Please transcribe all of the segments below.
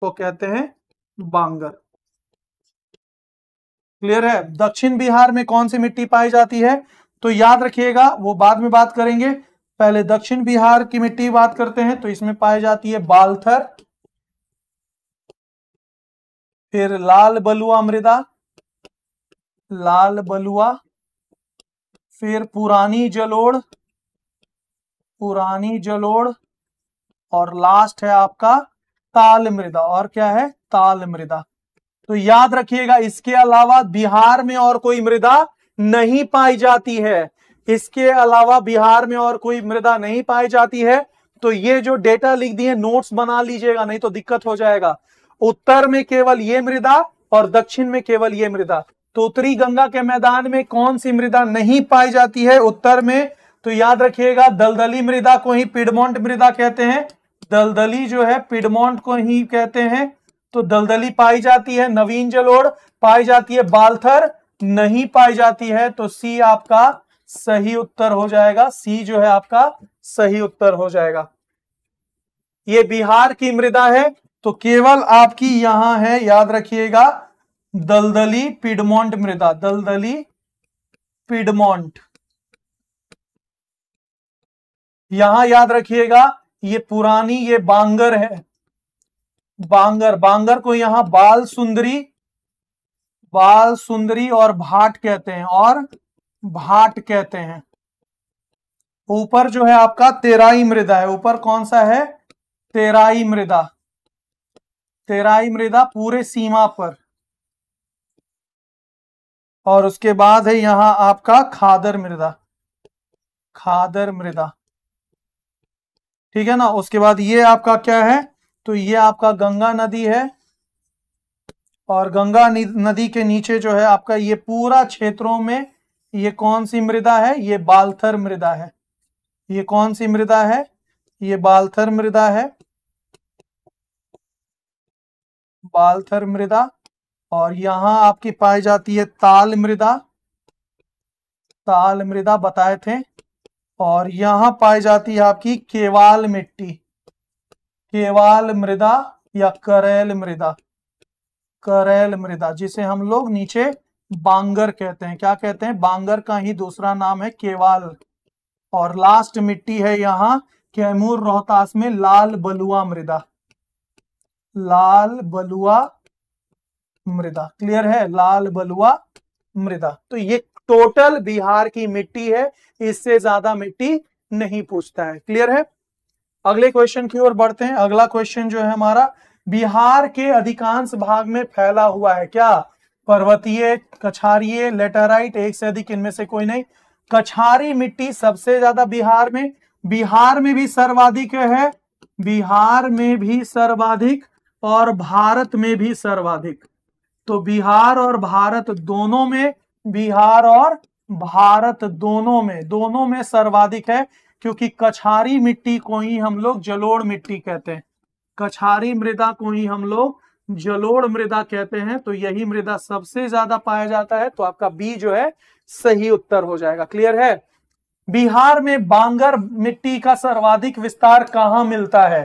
को कहते हैं बांगर। क्लियर है। दक्षिण बिहार में कौन सी मिट्टी पाई जाती है, तो याद रखिएगा, वो बाद में बात करेंगे, पहले दक्षिण बिहार की मिट्टी बात करते हैं। तो इसमें पाई जाती है बालथर, फिर लाल बलुआ मृदा, लाल बलुआ, फिर पुरानी जलोढ़, पुरानी जलोढ़, और लास्ट है आपका ताल मृदा। और क्या है, ताल मृदा। तो याद रखिएगा, इसके अलावा बिहार में और कोई मृदा नहीं पाई जाती है, इसके अलावा बिहार में और कोई मृदा नहीं पाई जाती है। तो ये जो डेटा लिख दिए नोट्स बना लीजिएगा, नहीं तो दिक्कत हो जाएगा। उत्तर में केवल ये मृदा और दक्षिण में केवल ये मृदा। तो उत्तरी गंगा के मैदान में कौन सी मृदा नहीं पाई जाती है उत्तर में, तो याद रखिएगा दलदली मृदा को ही पिडमोंट मृदा कहते हैं। दलदली जो है पिडमोंट को ही कहते हैं। तो दलदली पाई जाती है, नवीन जलोढ़ पाई जाती है, बालथर नहीं पाई जाती है। तो सी आपका सही उत्तर हो जाएगा, सी जो है आपका सही उत्तर हो जाएगा। ये बिहार की मृदा है, तो केवल आपकी यहां है, याद रखिएगा, दलदली पिडमोंट मृदा, दलदली पिडमोंट। यहां याद रखिएगा ये पुरानी, ये बांगर है, बांगर, बांगर को यहां बाल सुंदरी, बाल सुंदरी और भाट कहते हैं, और भाट कहते हैं। ऊपर जो है आपका तेराई मृदा है, ऊपर कौन सा है, तेराई मृदा, तेराई मृदा पूरे सीमा पर। और उसके बाद है यहां आपका खादर मृदा, खादर मृदा, ठीक है ना। उसके बाद ये आपका क्या है, तो ये आपका गंगा नदी है, और गंगा नदी के नीचे जो है आपका ये पूरा क्षेत्रों में ये कौन सी मृदा है, ये बालथर मृदा है। ये कौन सी मृदा है, ये बालथर मृदा है, बालथर मृदा। और यहां आपकी पाई जाती है ताल मृदा, ताल मृदा बताए थे। और यहां पाई जाती है आपकी केवाल मिट्टी, केवाल मृदा या करेल मृदा, करेल मृदा, जिसे हम लोग नीचे बांगर कहते हैं। क्या कहते हैं, बांगर का ही दूसरा नाम है केवाल। और लास्ट मिट्टी है यहां कैमूर रोहतास में लाल बलुआ मृदा, लाल बलुआ मृदा। क्लियर है, लाल बलुआ मृदा। तो ये टोटल बिहार की मिट्टी है, इससे ज्यादा मिट्टी नहीं पूछता है। क्लियर है। अगले क्वेश्चन की ओर बढ़ते हैं। अगला क्वेश्चन जो है हमारा, बिहार के अधिकांश भाग में फैला हुआ है क्या, पर्वतीय, कछारीय, लेटेराइट, एक से अधिक, इनमें से कोई नहीं। कछारी मिट्टी सबसे ज्यादा बिहार में, बिहार में भी सर्वाधिक है, बिहार में भी सर्वाधिक, और भारत में भी सर्वाधिक। तो बिहार और भारत दोनों में, बिहार और भारत दोनों में सर्वाधिक है, क्योंकि कछारी मिट्टी को ही हम लोग जलोढ़ मिट्टी कहते हैं, कछारी मृदा को ही हम लोग जलोढ़ मृदा कहते हैं। तो यही मृदा सबसे ज्यादा पाया जाता है। तो आपका बी जो है सही उत्तर हो जाएगा। क्लियर है। बिहार में बांगर मिट्टी का सर्वाधिक विस्तार कहां मिलता है,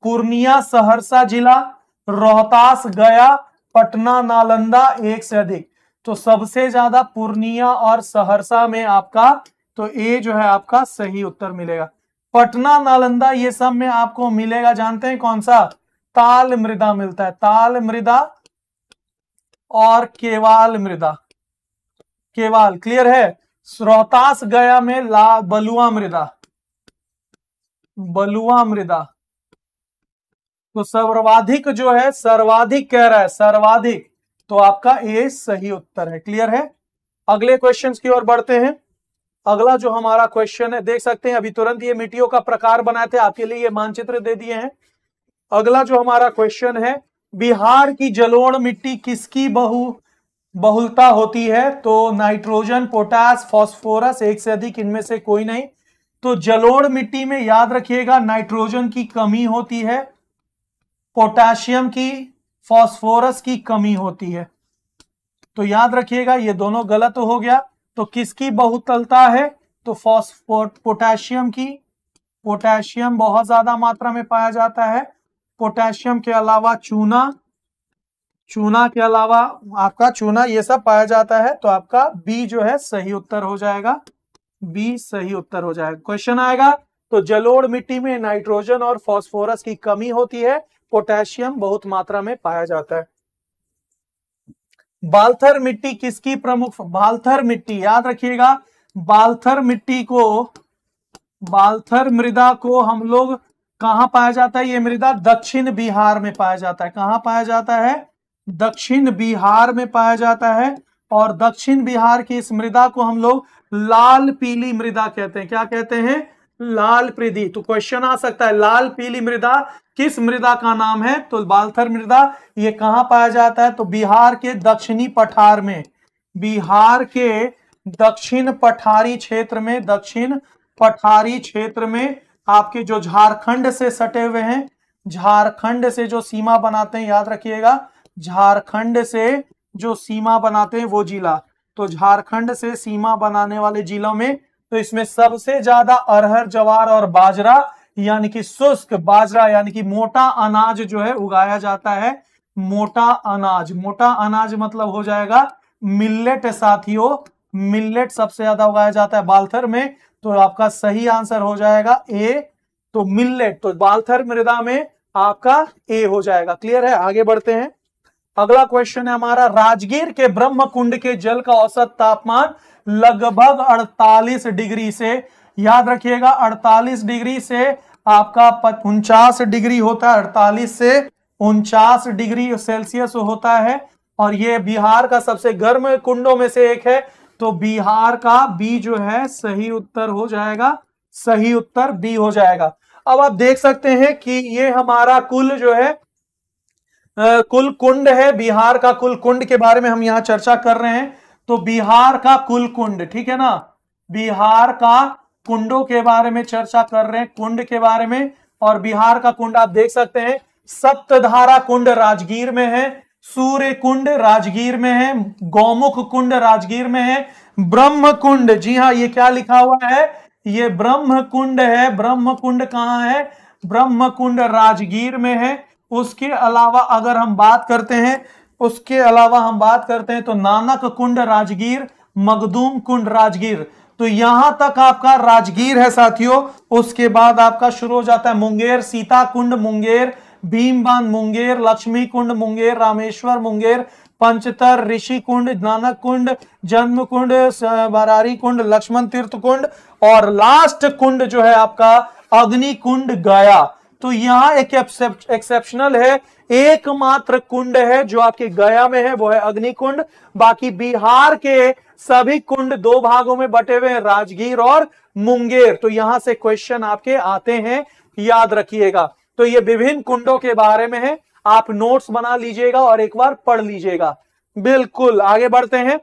पूर्णिया, सहरसा जिला, रोहतास, गया, पटना, नालंदा, एक से अधिक। तो सबसे ज्यादा पूर्णिया और सहरसा में आपका, तो ए जो है आपका सही उत्तर मिलेगा। पटना, नालंदा ये सब में आपको मिलेगा, जानते हैं कौन सा, ताल मृदा मिलता है, ताल मृदा और केवाल मृदा, केवाल। क्लियर है। रोहतास, गया में बलुआ मृदा, बलुआ मृदा। तो सर्वाधिक जो है, सर्वाधिक कह रहा है, सर्वाधिक, तो आपका ए सही उत्तर है। क्लियर है। अगले क्वेश्चंस की ओर बढ़ते हैं। अगला जो हमारा क्वेश्चन है, देख सकते हैं अभी तुरंत ये मिट्टियों का प्रकार बनाए थे, आपके लिए ये मानचित्र दे दिए हैं। अगला जो हमारा क्वेश्चन है, बिहार की जलोढ़ मिट्टी किसकी बहुलता होती है, तो नाइट्रोजन, पोटास, फास्फोरस, एक से अधिक, इनमें से कोई नहीं। तो जलोढ़ मिट्टी में याद रखिएगा नाइट्रोजन की कमी होती है, पोटाशियम की, फास्फोरस की कमी होती है। तो याद रखिएगा ये दोनों गलत हो गया। तो किसकी बहुतलता है, तो पोटाशियम की, पोटाशियम बहुत ज्यादा मात्रा में पाया जाता है, पोटेशियम के अलावा चूना, चूना के अलावा आपका चूना, ये सब पाया जाता है। तो आपका बी जो है सही उत्तर हो जाएगा, बी सही उत्तर हो जाएगा। क्वेश्चन आएगा तो जलोढ़ मिट्टी में नाइट्रोजन और फास्फोरस की कमी होती है, पोटेशियम बहुत मात्रा में पाया जाता है। बाल्थर मिट्टी किसकी प्रमुख, बाल्थर मिट्टी याद रखिएगा, बाल्थर मिट्टी को, बाल्थर मृदा को हम लोग कहां पाया जाता है? ये मृदा दक्षिण बिहार में पाया जाता है। कहां पाया जाता है? दक्षिण बिहार में पाया जाता है। और दक्षिण बिहार की इस मृदा को हम लोग लाल पीली मृदा कहते हैं। क्या कहते हैं? लाल पीली। तो क्वेश्चन आ सकता है लाल पीली मृदा किस मृदा का नाम है? तो बाल्थर मृदा। ये कहां पाया जाता है? तो बिहार के दक्षिणी पठार में, बिहार के दक्षिण पठारी क्षेत्र में, दक्षिण पठारी क्षेत्र में आपके जो झारखंड से सटे हुए हैं, झारखंड से जो सीमा बनाते हैं, याद रखिएगा झारखंड से जो सीमा बनाते हैं वो जिला। तो झारखंड से सीमा बनाने वाले जिलों में तो इसमें सबसे ज्यादा अरहर, जवार और बाजरा यानी कि शुष्क बाजरा यानी कि मोटा अनाज जो है उगाया जाता है। मोटा अनाज, मोटा अनाज मतलब हो जाएगा मिलेट साथियों, मिलेट सबसे ज्यादा उगाया जाता है बाल्थर में। तो आपका सही आंसर हो जाएगा ए, तो मिलेट। तो बाल्थर मृदा में आपका ए हो जाएगा। क्लियर है? आगे बढ़ते हैं। अगला क्वेश्चन है हमारा, राजगीर के ब्रह्म कुंड के जल का औसत तापमान लगभग 48 डिग्री से, याद रखिएगा 48 डिग्री से आपका 49 डिग्री होता है, 48 से 49 डिग्री सेल्सियस होता है। और ये बिहार का सबसे गर्म कुंडों में से एक है। तो बिहार का बी जो है सही उत्तर हो जाएगा, सही उत्तर बी हो जाएगा। अब आप देख सकते हैं कि ये हमारा कुल जो है कुल कुंड है, बिहार का कुल कुंड के बारे में हम यहां चर्चा कर रहे हैं। तो बिहार का कुल कुंड, ठीक है ना, बिहार का कुंडों के बारे में चर्चा कर रहे हैं, कुंड के बारे में। और बिहार का कुंड आप देख सकते हैं, सप्तधारा कुंड राजगीर में है, सूर्य कुंड राजगीर में है, गौमुख कुंड राजगीर में है, ब्रह्म कुंड, जी हाँ ये क्या लिखा हुआ है, ये ब्रह्म कुंड है। ब्रह्म कुंड कहां है? ब्रह्म कुंड राजगीर में है। उसके अलावा अगर हम बात करते हैं, उसके अलावा हम बात करते हैं तो नानक कुंड राजगीर, मखदूम कुंड राजगीर। तो यहां तक आपका राजगीर है साथियों। उसके बाद आपका शुरू हो जाता है मुंगेर, सीता कुंड मुंगेर, भीमबांध मुंगेर, लक्ष्मी कुंड मुंगेर, रामेश्वर मुंगेर, पंचतर, ऋषि कुंड, नानक कुंड, जन्म कुंड, बरारी कुंड, लक्ष्मण तीर्थ कुंड और लास्ट कुंड जो है आपका अग्नि कुंड गया। तो यहां एक एक्सेप्शनल है, एकमात्र कुंड है जो आपके गया में है वो है अग्नि कुंड। बाकी बिहार के सभी कुंड दो भागों में बटे हुए हैं, राजगीर और मुंगेर। तो यहां से क्वेश्चन आपके आते हैं, याद रखिएगा। तो ये विभिन्न कुंडों के बारे में है, आप नोट्स बना लीजिएगा और एक बार पढ़ लीजिएगा। बिल्कुल आगे बढ़ते हैं।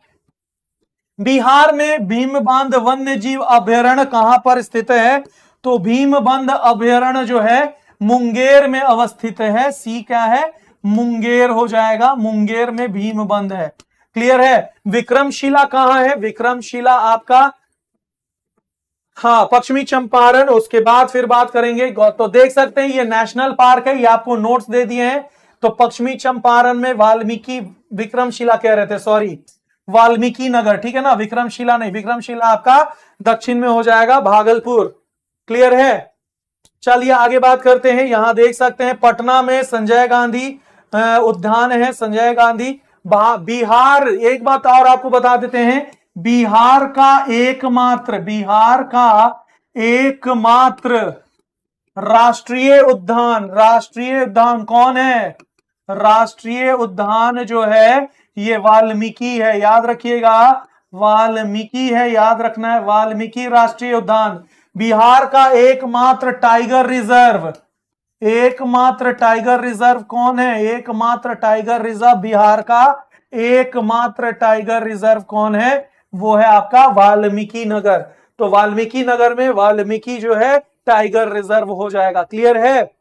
बिहार में भीमबांध वन्य जीव अभयारण्य कहां पर स्थित है? तो भीमबंध अभयारण्य जो है मुंगेर में अवस्थित है। सी क्या है? मुंगेर हो जाएगा, मुंगेर में भीमबंध है। क्लियर है? विक्रमशिला कहां है? विक्रमशिला आपका हाँ पश्चिमी चंपारण। उसके बाद फिर बात करेंगे। तो देख सकते हैं ये नेशनल पार्क है, ये आपको नोट्स दे दिए हैं। तो पश्चिमी चंपारण में वाल्मीकि, विक्रमशिला कह रहे थे, सॉरी वाल्मीकि नगर, ठीक है ना, विक्रमशिला नहीं। विक्रमशिला आपका दक्षिण में हो जाएगा, भागलपुर। क्लियर है? चलिए आगे बात करते हैं। यहां देख सकते हैं पटना में संजय गांधी उद्यान है, संजय गांधी। बिहार, एक बात और आपको बता देते हैं, बिहार का एकमात्र राष्ट्रीय उद्यान कौन है? राष्ट्रीय उद्यान जो है ये वाल्मीकि है, याद रखिएगा वाल्मीकि है, याद रखना है, वाल्मीकि राष्ट्रीय उद्यान। बिहार का एकमात्र टाइगर रिजर्व, एकमात्र टाइगर रिजर्व कौन है? एकमात्र टाइगर रिजर्व बिहार का एकमात्र टाइगर रिजर्व कौन है? वो है आपका वाल्मीकि नगर। तो वाल्मीकि नगर में वाल्मीकि जो है टाइगर रिजर्व हो जाएगा। क्लियर है?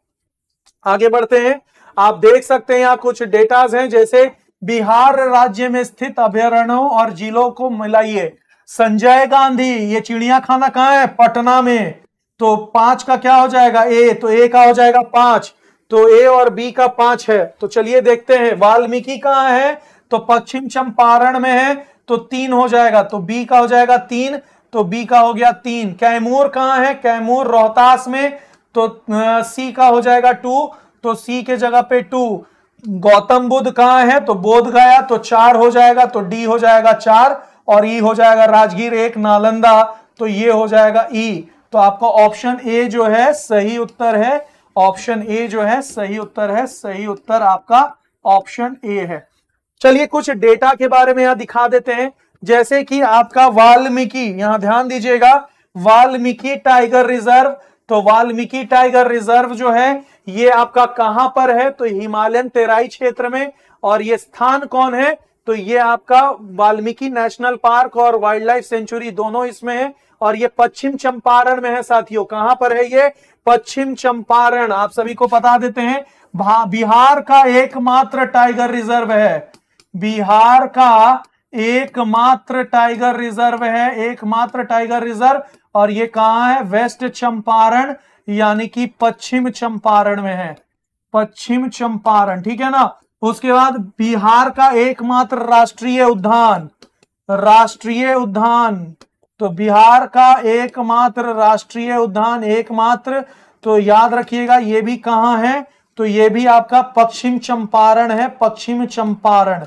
आगे बढ़ते हैं। आप देख सकते हैं यहां कुछ डेटाज हैं, जैसे बिहार राज्य में स्थित अभयारण्यों और जिलों को मिलाइए। संजय गांधी, ये चिड़िया खाना कहां है? पटना में। तो 5 का क्या हो जाएगा? ए। तो ए का हो जाएगा 5। तो ए और बी का 5 है। तो चलिए देखते हैं वाल्मीकि कहाँ है, तो पश्चिम चंपारण में है, तो 3 हो जाएगा, तो बी का हो जाएगा 3, तो बी का हो गया 3। कैमूर कहाँ है, कैमूर रोहतास में, तो सी का हो जाएगा 2, तो सी के जगह पे 2। गौतम बुद्ध कहाँ है, तो बोध गया, तो 4 हो जाएगा, तो डी हो जाएगा 4, और ई हो जाएगा राजगीर 1, नालंदा, तो ये हो जाएगा ई। तो आपका ऑप्शन ए जो है सही उत्तर है, ऑप्शन ए जो है सही उत्तर है, सही उत्तर आपका ऑप्शन ए है। चलिए कुछ डेटा के बारे में यहां दिखा देते हैं, जैसे कि आपका वाल्मीकि, यहां ध्यान दीजिएगा, वाल्मीकि टाइगर रिजर्व, तो वाल्मीकि टाइगर रिजर्व जो है ये आपका कहां पर है, तो हिमालयन तेराई क्षेत्र में, और ये स्थान कौन है, तो ये आपका वाल्मीकि नेशनल पार्क और वाइल्ड लाइफ सेंचुरी दोनों इसमें है, और ये पश्चिम चंपारण में है साथियों। कहां पर है ये, पश्चिम चंपारण। आप सभी को बता देते हैं बिहार का एकमात्र टाइगर रिजर्व है, बिहार का एकमात्र टाइगर रिजर्व है, एकमात्र टाइगर रिजर्व, और ये कहां है, वेस्ट चंपारण यानी कि पश्चिम चंपारण में है, पश्चिम चंपारण, ठीक है ना। उसके बाद बिहार का एकमात्र राष्ट्रीय उद्यान, राष्ट्रीय उद्यान, तो बिहार का एकमात्र राष्ट्रीय उद्यान, एकमात्र, तो याद रखिएगा ये भी कहां है, तो ये भी आपका पश्चिम चंपारण है, पश्चिम चंपारण,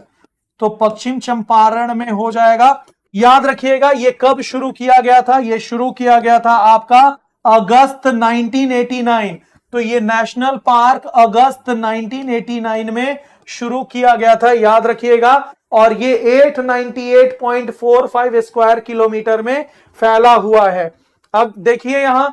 तो पश्चिम चंपारण में हो जाएगा। याद रखिएगा ये कब शुरू किया गया था, ये शुरू किया गया था आपका अगस्त 1989, तो ये नेशनल पार्क अगस्त 1989 में शुरू किया गया था, याद रखिएगा, और ये 898.45 स्क्वायर किलोमीटर में फैला हुआ है। अब देखिए यहां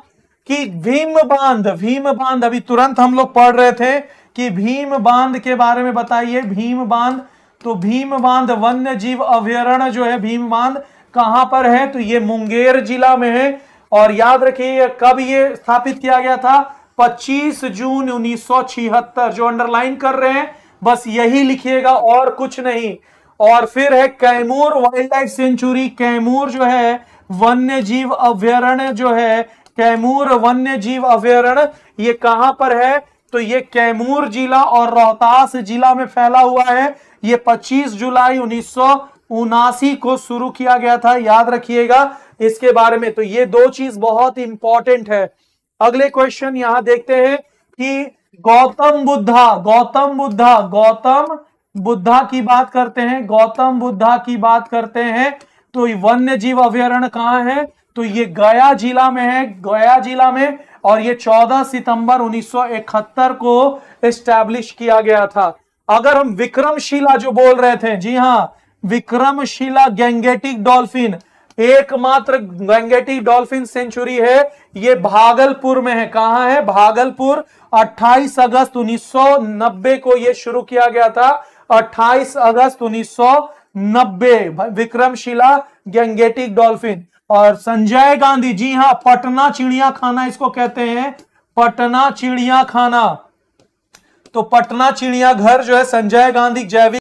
कि भीम बांध, भीम बांध अभी तुरंत हम लोग पढ़ रहे थे कि भीम बांध के बारे में बताइए, भीम बांध, तो भीम बांध वन्य जीव अभयारण्य जो है भीम बांध कहां पर है, तो ये मुंगेर जिला में है, और याद रखिए कब ये स्थापित किया गया था, 25 जून 1976, जो अंडरलाइन कर रहे हैं बस यही लिखिएगा और कुछ नहीं। और फिर है Kaimur wild life sanctuary, Kaimur जो है वन्य जीव अभयारण्य जो है, कैमूर वन्य जीव अभयारण्य ये कहां पर है, तो ये कैमूर जिला और रोहतास जिला में फैला हुआ है। ये 25 जुलाई 1979 को शुरू किया गया था, याद रखिएगा इसके बारे में। तो ये दो चीज बहुत इंपॉर्टेंट है। अगले क्वेश्चन यहां देखते हैं कि गौतम बुद्धा, गौतम बुद्धा, गौतम बुद्धा की बात करते हैं, गौतम बुद्धा की बात करते हैं, तो वन्य जीव अभयारण्य कहां है, तो ये गया जिला में है, गया जिला में, और ये 14 सितंबर 1971 को एस्टैब्लिश किया गया था। अगर हम विक्रमशिला जो बोल रहे थे, जी हां, विक्रमशिला गैंगेटिक डॉल्फिन, एकमात्र गैंगेटिक डॉल्फिन सेंचुरी है, ये भागलपुर में है। कहां है, भागलपुर। 28 अगस्त 1990 को ये शुरू किया गया था, 28 अगस्त 1990 विक्रमशिला गैंगेटिक डॉल्फिन। और संजय गांधी, जी हां, पटना चिड़िया खाना इसको कहते हैं, पटना चिड़िया खाना, तो पटना चिड़ियाघर जो है संजय गांधी जैविक